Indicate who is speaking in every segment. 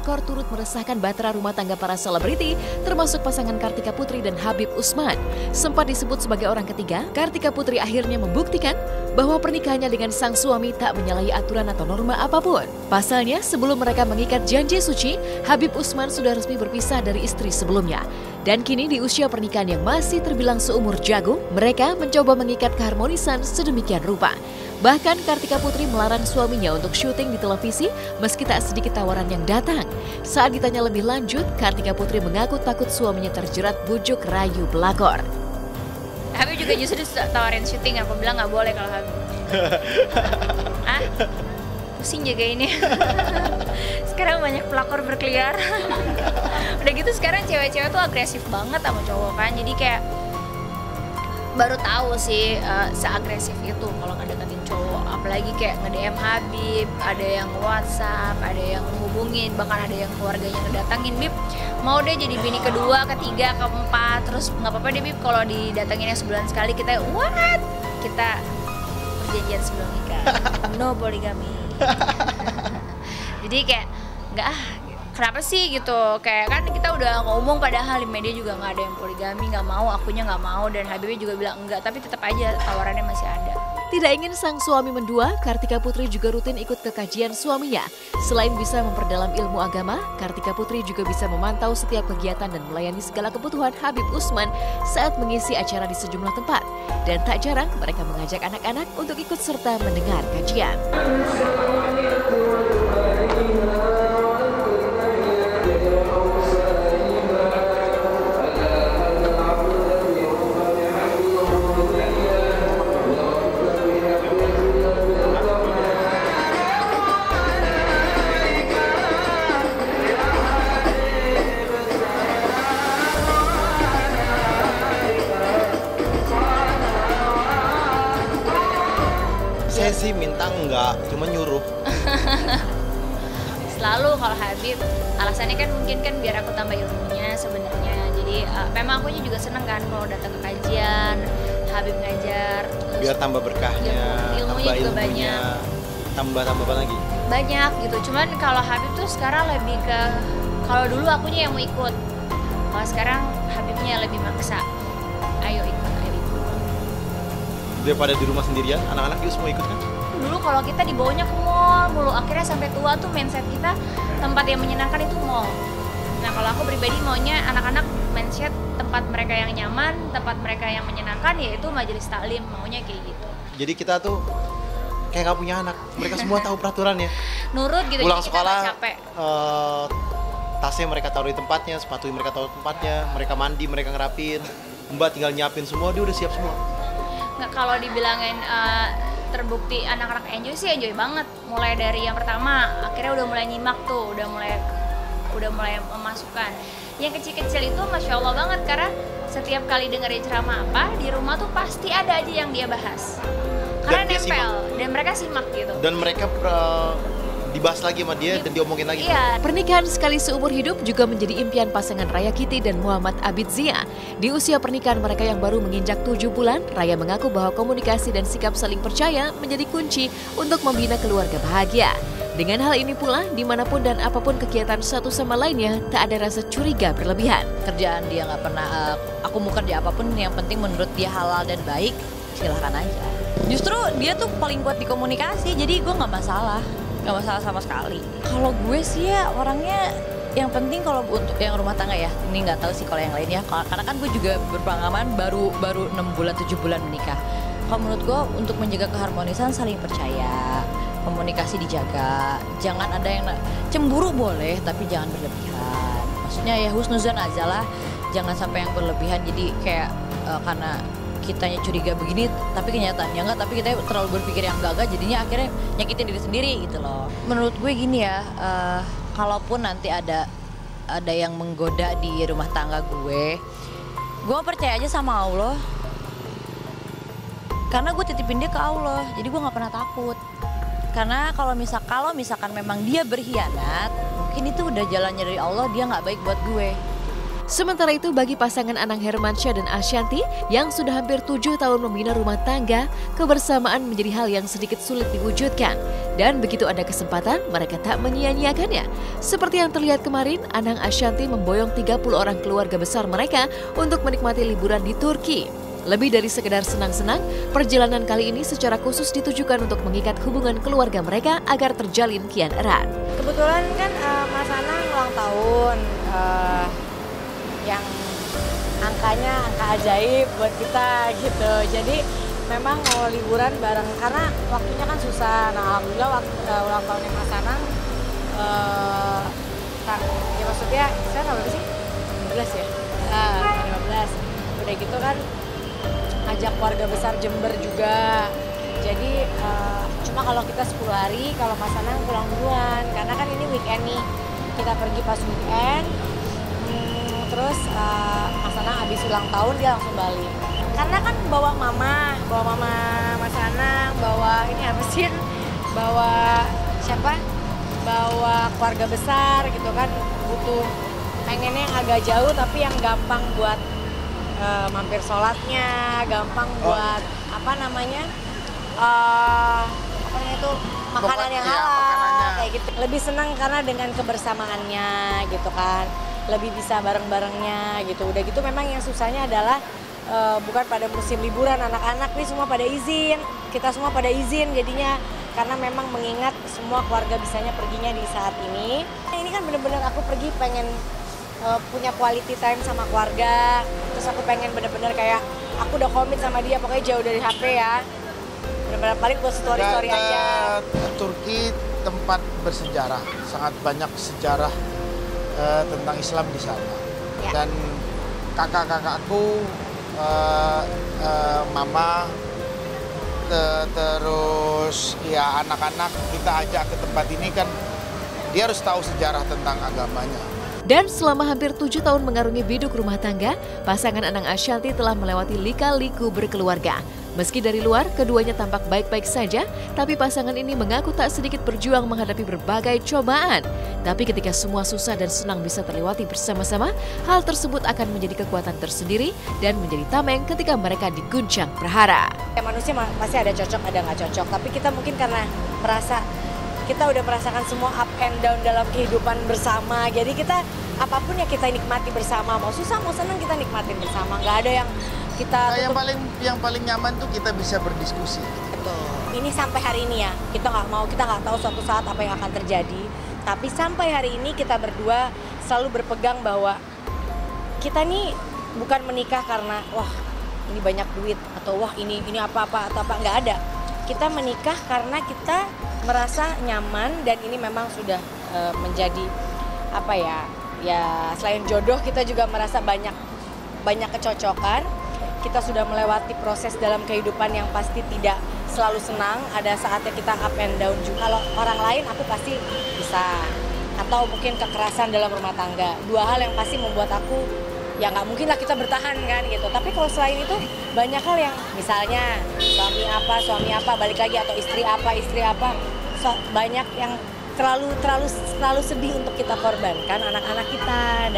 Speaker 1: pelakor turut meresahkan bahtera rumah tangga para selebriti, termasuk pasangan Kartika Putri dan Habib Usman. Sempat disebut sebagai orang ketiga, Kartika Putri akhirnya membuktikan bahwa pernikahannya dengan sang suami tak menyalahi aturan atau norma apapun. Pasalnya, sebelum mereka mengikat janji suci, Habib Usman sudah resmi berpisah dari istri sebelumnya. Dan kini di usia pernikahan yang masih terbilang seumur jagung, mereka mencoba mengikat keharmonisan sedemikian rupa. Bahkan Kartika Putri melarang suaminya untuk syuting di televisi meski tak sedikit tawaran yang datang. Saat ditanya lebih lanjut, Kartika Putri mengaku takut suaminya terjerat bujuk rayu pelakor.
Speaker 2: Habib juga justru tawarin syuting, aku bilang nggak boleh kalau Habib. Pusing jaga ini. Sekarang banyak pelakor berkeliaran. Udah gitu sekarang cewek-cewek tuh agresif banget sama cowok kan, jadi kayak baru tahu sih seagresif itu kalau ngedeketin cowok. Apalagi kayak nge-DM Habib, ada yang WhatsApp, ada yang hubungin, bahkan ada yang keluarganya ngedatangin, Bib mau deh jadi bini kedua, ketiga, keempat, terus nggak apa-apa deh Bib kalau didatanginnya sebulan sekali. Kita what? Kita perjanjian sebelum nikah, no poligami. Jadi kayak nggak kenapa sih gitu, kayak kan kita udah ngomong padahal di media juga nggak ada yang poligami, nggak mau, akunya nggak mau, dan Habibnya juga bilang enggak, tapi tetap aja tawarannya masih ada.
Speaker 1: Tidak ingin sang suami mendua, Kartika Putri juga rutin ikut ke kajian suaminya. Selain bisa memperdalam ilmu agama, Kartika Putri juga bisa memantau setiap kegiatan dan melayani segala kebutuhan Habib Usman saat mengisi acara di sejumlah tempat. Dan tak jarang mereka mengajak anak-anak untuk ikut serta mendengar kajian.
Speaker 3: Saya sih minta enggak, cuma nyuruh.
Speaker 2: Selalu kalau Habib, alasannya kan mungkin kan biar aku tambah ilmunya sebenarnya. Jadi memang akunya juga seneng kan kalau datang ke kajian, Habib ngajar. Terus
Speaker 3: Biar tambah berkahnya,
Speaker 2: ilmunya
Speaker 3: tambah
Speaker 2: juga banyak.
Speaker 3: Tambah apa lagi?
Speaker 2: Banyak gitu, cuman kalau Habib tuh sekarang lebih ke, kalau dulu akunya yang mau ikut, kalau sekarang Habibnya lebih maksa. Ayo ikut, ayo ikut.
Speaker 3: Daripada di rumah sendirian, anak-anak juga semua ikut kan?
Speaker 2: Dulu kalau kita dibawanya ke mall mulu, akhirnya sampai tua tuh mindset kita tempat yang menyenangkan itu mall. Nah kalau aku pribadi maunya anak-anak mindset tempat mereka yang nyaman, tempat mereka yang menyenangkan, yaitu majelis taklim, maunya kayak gitu.
Speaker 3: Jadi kita tuh kayak nggak punya anak, mereka semua tahu peraturannya.
Speaker 2: Nurut gitu,
Speaker 3: Pulang
Speaker 2: jadi
Speaker 3: sekolah,
Speaker 2: kita nggak capek.
Speaker 3: Tasnya mereka taruh di tempatnya, sepatunya mereka taruh di tempatnya, mereka mandi, mereka ngerapin, Mbak tinggal nyiapin semua, dia udah siap semua.
Speaker 2: Nggak, kalau dibilangin terbukti anak-anak enjoy sih enjoy banget. Mulai dari yang pertama, akhirnya udah mulai nyimak tuh, udah mulai memasukkan. Yang kecil-kecil itu Masya Allah banget, karena setiap kali dengerin ceramah apa, di rumah tuh pasti ada aja yang dia bahas. Karena nempel, dan mereka simak gitu.
Speaker 3: Dan mereka dibahas lagi sama dia dan diomongin lagi.
Speaker 2: Iya.
Speaker 1: Pernikahan sekali seumur hidup juga menjadi impian pasangan Raya Kitty dan Muhammad Abid Zia. Di usia pernikahan mereka yang baru menginjak 7 bulan, Raya mengaku bahwa komunikasi dan sikap saling percaya menjadi kunci untuk membina keluarga bahagia. Dengan hal ini pula, dimanapun dan apapun kegiatan satu sama lainnya, tak ada rasa curiga berlebihan.
Speaker 4: Kerjaan dia nggak pernah, aku mau kerja apapun yang penting menurut dia halal dan baik, silahkan aja. Justru dia tuh paling kuat di komunikasi, jadi gue nggak masalah sama sekali. Kalau gue sih ya orangnya yang penting kalau untuk yang rumah tangga ya, ini nggak tahu sih kalau yang lain ya, karena kan gue juga berpengalaman baru 6 bulan 7 bulan menikah. Kalau menurut gue untuk menjaga keharmonisan saling percaya, komunikasi dijaga, jangan ada yang cemburu boleh tapi jangan berlebihan. Maksudnya ya husnuzan aja lah, jangan sampai yang berlebihan jadi kayak karena kitanya curiga begini tapi kenyataannya enggak, tapi kita terlalu berpikir yang enggak jadinya akhirnya nyakitin diri sendiri gitu loh. Menurut gue gini ya, kalaupun nanti ada yang menggoda di rumah tangga gue percaya aja sama Allah, karena gue titipin dia ke Allah, jadi gue nggak pernah takut. Karena kalau misalkan memang dia berkhianat, mungkin itu udah jalannya dari Allah, dia nggak baik buat gue.
Speaker 1: Sementara itu bagi pasangan Anang Hermansyah dan Ashanty yang sudah hampir 7 tahun membina rumah tangga, kebersamaan menjadi hal yang sedikit sulit diwujudkan. Dan begitu ada kesempatan, mereka tak menyia-nyiakannya. Seperti yang terlihat kemarin, Anang Ashanty memboyong 30 orang keluarga besar mereka untuk menikmati liburan di Turki. Lebih dari sekedar senang-senang, perjalanan kali ini secara khusus ditujukan untuk mengikat hubungan keluarga mereka agar terjalin kian erat.
Speaker 4: Kebetulan kan Mas Anang ulang tahun, yang angkanya angka ajaib buat kita gitu. Jadi memang mau liburan bareng karena waktunya kan susah. Nah alhamdulillah ulang tahunnya Mas Anang, kan ya maksudnya saya berapa sih? 15 ya? 15. Udah gitu kan ajak keluarga besar Jember juga. Jadi cuma kalau kita 10 hari, kalau Mas Anang pulang duluan karena kan ini weekend nih, kita pergi pas weekend. Terus Mas Anang habis ulang tahun dia langsung balik. Karena kan bawa mama Mas Anang, bawa ini apa sih? Bawa siapa? Bawa keluarga besar gitu kan, butuh pengennya yang agak jauh tapi yang gampang buat mampir sholatnya, gampang buat apa namanya itu makanan yang halal kayak gitu. Lebih senang karena dengan kebersamaannya gitu kan, lebih bisa bareng-barengnya gitu. Udah gitu memang yang susahnya adalah bukan pada musim liburan, anak-anak nih semua pada izin, kita semua pada izin jadinya, karena memang mengingat semua keluarga bisanya perginya di saat ini. Ini kan bener-bener aku pergi pengen punya quality time sama keluarga, terus aku pengen bener-bener kayak aku udah komit sama dia, pokoknya jauh dari HP ya, bener-bener paling buat story-story aja.
Speaker 5: Turki tempat bersejarah, sangat banyak sejarah tentang Islam di sana. Ya. Dan kakak-kakakku, mama, terus ya anak-anak kita ajak ke tempat ini kan, dia harus tahu sejarah tentang agamanya.
Speaker 1: Dan selama hampir 7 tahun mengarungi biduk rumah tangga, pasangan Anang Ashanty telah melewati lika-liku berkeluarga. Meski dari luar, keduanya tampak baik-baik saja, tapi pasangan ini mengaku tak sedikit berjuang menghadapi berbagai cobaan. Tapi ketika semua susah dan senang bisa terlewati bersama-sama, hal tersebut akan menjadi kekuatan tersendiri dan menjadi tameng ketika mereka diguncang prahara.
Speaker 4: Manusia pasti ada cocok, ada nggak cocok, tapi kita mungkin karena merasa kita udah merasakan semua up and down dalam kehidupan bersama. Jadi kita apapun ya kita nikmati bersama. Mau susah mau senang kita nikmatin bersama. Nggak ada yang kita
Speaker 5: yang paling nyaman tuh kita bisa berdiskusi.
Speaker 4: Betul. Ini sampai hari ini ya. Kita nggak tahu suatu saat apa yang akan terjadi. Tapi sampai hari ini kita berdua selalu berpegang bahwa kita nih bukan menikah karena wah ini banyak duit atau wah ini apa-apa atau apa, nggak ada. Kita menikah karena kita merasa nyaman dan ini memang sudah menjadi apa ya selain jodoh kita juga merasa banyak kecocokan. Kita sudah melewati proses dalam kehidupan yang pasti tidak selalu senang, ada saatnya kita up and down juga. Kalau orang lain aku pasti bisa, atau mungkin kekerasan dalam rumah tangga, dua hal yang pasti membuat aku ya nggak mungkin lah kita bertahan kan gitu. Tapi kalau selain itu banyak hal yang misalnya suami apa balik lagi, atau istri apa banyak yang terlalu sedih untuk kita korbankan, anak-anak kita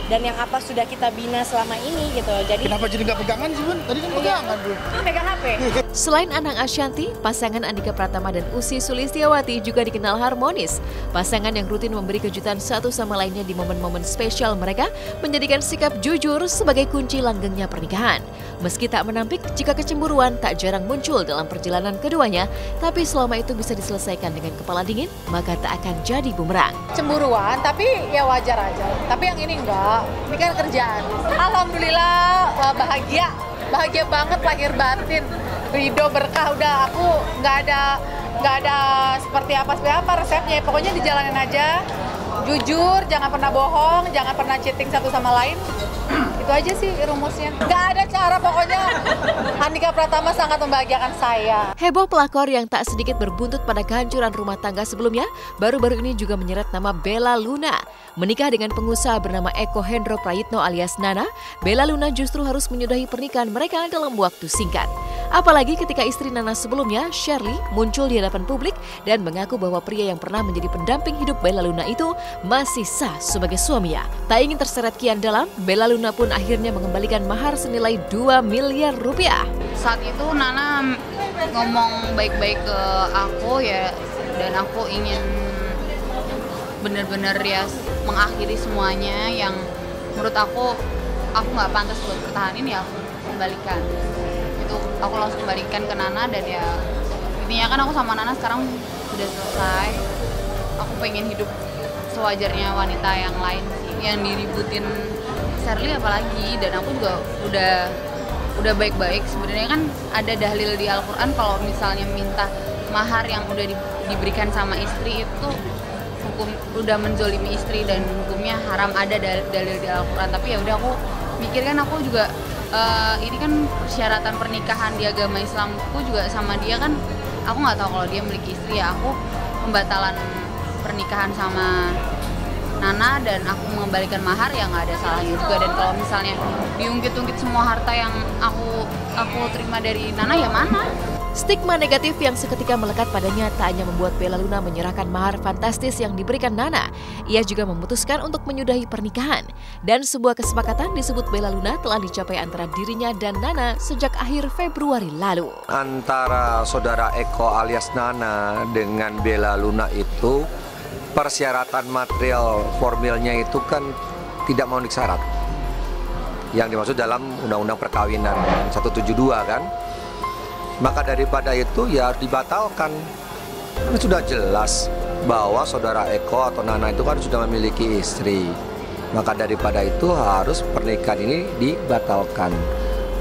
Speaker 4: dan yang apa sudah kita bina selama ini gitu. Jadi
Speaker 5: kenapa jadi nggak pegangan sih Bun? Tadi kan pegangan dulu.
Speaker 4: Pegang HP.
Speaker 1: Selain Anang Ashanty, pasangan Andika Pratama dan Ussy Sulistiawati juga dikenal harmonis. Pasangan yang rutin memberi kejutan satu sama lainnya di momen-momen spesial mereka menjadikan sikap jujur sebagai kunci langgengnya pernikahan. Meski tak menampik jika kecemburuan tak jarang muncul dalam perjalanan keduanya, tapi selama itu bisa diselesaikan dengan kepala dingin, maka tak akan jadi bumerang.
Speaker 6: Cemburuan, tapi ya wajar aja. Tapi yang ini enggak, ini kan kerjaan. Alhamdulillah bahagia banget lahir batin. Ridho berkah, udah aku nggak ada seperti apa resepnya. Pokoknya dijalanin aja, jujur, jangan pernah bohong, jangan pernah cheating satu sama lain. Itu aja sih rumusnya. Nggak ada cara, pokoknya Andika Pratama sangat membahagiakan saya.
Speaker 1: Heboh pelakor yang tak sedikit berbuntut pada kehancuran rumah tangga sebelumnya, baru-baru ini juga menyeret nama Bella Luna. Menikah dengan pengusaha bernama Eko Hendro Prayitno alias Nana, Bella Luna justru harus menyudahi pernikahan mereka dalam waktu singkat. Apalagi ketika istri Nana sebelumnya, Shirley, muncul di hadapan publik dan mengaku bahwa pria yang pernah menjadi pendamping hidup Bella Luna itu masih sah sebagai suaminya. Tak ingin terseret kian dalam, Bella Luna pun akhirnya mengembalikan mahar senilai 2 miliar rupiah.
Speaker 7: Saat itu Nana ngomong baik-baik ke aku ya, dan aku ingin benar-benar ya mengakhiri semuanya yang menurut aku nggak pantas buat pertahanin, ya aku kembalikan. Itu aku langsung kembalikan ke Nana, dan ya intinya kan aku sama Nana sekarang sudah selesai. Aku pengen hidup sewajarnya wanita yang lain sih, yang diributin Shirley apalagi. Dan aku juga udah baik-baik. Sebenarnya kan ada dalil di Al-Quran kalau misalnya minta mahar yang udah diberikan sama istri itu hukum udah menzolimi istri dan hukumnya haram. Ada dalil di Al-Quran, tapi ya udah aku mikir kan aku juga ini kan persyaratan pernikahan di agama Islamku juga sama dia kan, aku nggak tahu kalau dia memiliki istri, ya aku pembatalan pernikahan sama Nana dan aku mengembalikan mahar, ya nggak ada salahnya juga. Dan kalau misalnya diungkit-ungkit semua harta yang aku terima dari Nana, ya mana?
Speaker 1: Stigma negatif yang seketika melekat padanya tak hanya membuat Bella Luna menyerahkan mahar fantastis yang diberikan Nana. Ia juga memutuskan untuk menyudahi pernikahan. Dan sebuah kesepakatan disebut Bella Luna telah dicapai antara dirinya dan Nana sejak akhir Februari lalu.
Speaker 8: Antara saudara Eko alias Nana dengan Bella Luna itu persyaratan material formilnya itu kan tidak memenuhi syarat yang dimaksud dalam Undang-Undang Perkawinan 172 kan. Maka daripada itu ya dibatalkan. Karena sudah jelas bahwa saudara Eko atau Nana itu kan sudah memiliki istri. Maka daripada itu harus pernikahan ini dibatalkan.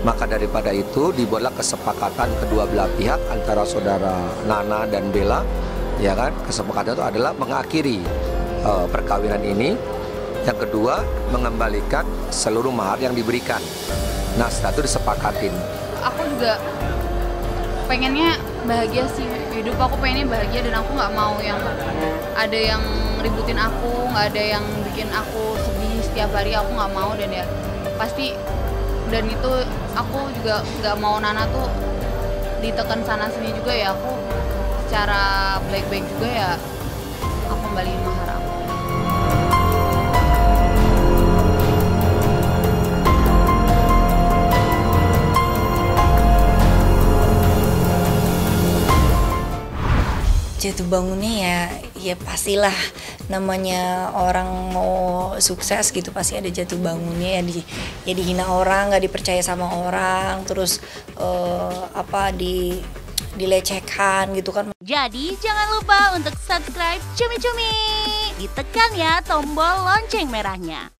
Speaker 8: Maka daripada itu dibuatlah kesepakatan kedua belah pihak antara saudara Nana dan Bella, ya kan. Kesepakatan itu adalah mengakhiri perkawinan ini. Yang kedua, mengembalikan seluruh mahar yang diberikan. Nah, setelah itu disepakatin.
Speaker 7: Aku juga pengennya bahagia sih, hidup aku pengennya bahagia, dan aku nggak mau yang ada yang ributin aku, nggak ada yang bikin aku sedih setiap hari. Aku nggak mau, dan ya pasti, dan itu aku juga nggak mau Nana tuh ditekan sana sini juga, ya aku secara baik-baik juga ya aku kembaliin mahar aku.
Speaker 9: Jatuh bangunnya ya pastilah, namanya orang mau sukses gitu pasti ada jatuh bangunnya, ya dihina orang, nggak dipercaya sama orang, terus dilecehkan gitu kan.
Speaker 10: Jadi jangan lupa untuk subscribe Cumi Cumi, ditekan ya tombol lonceng merahnya.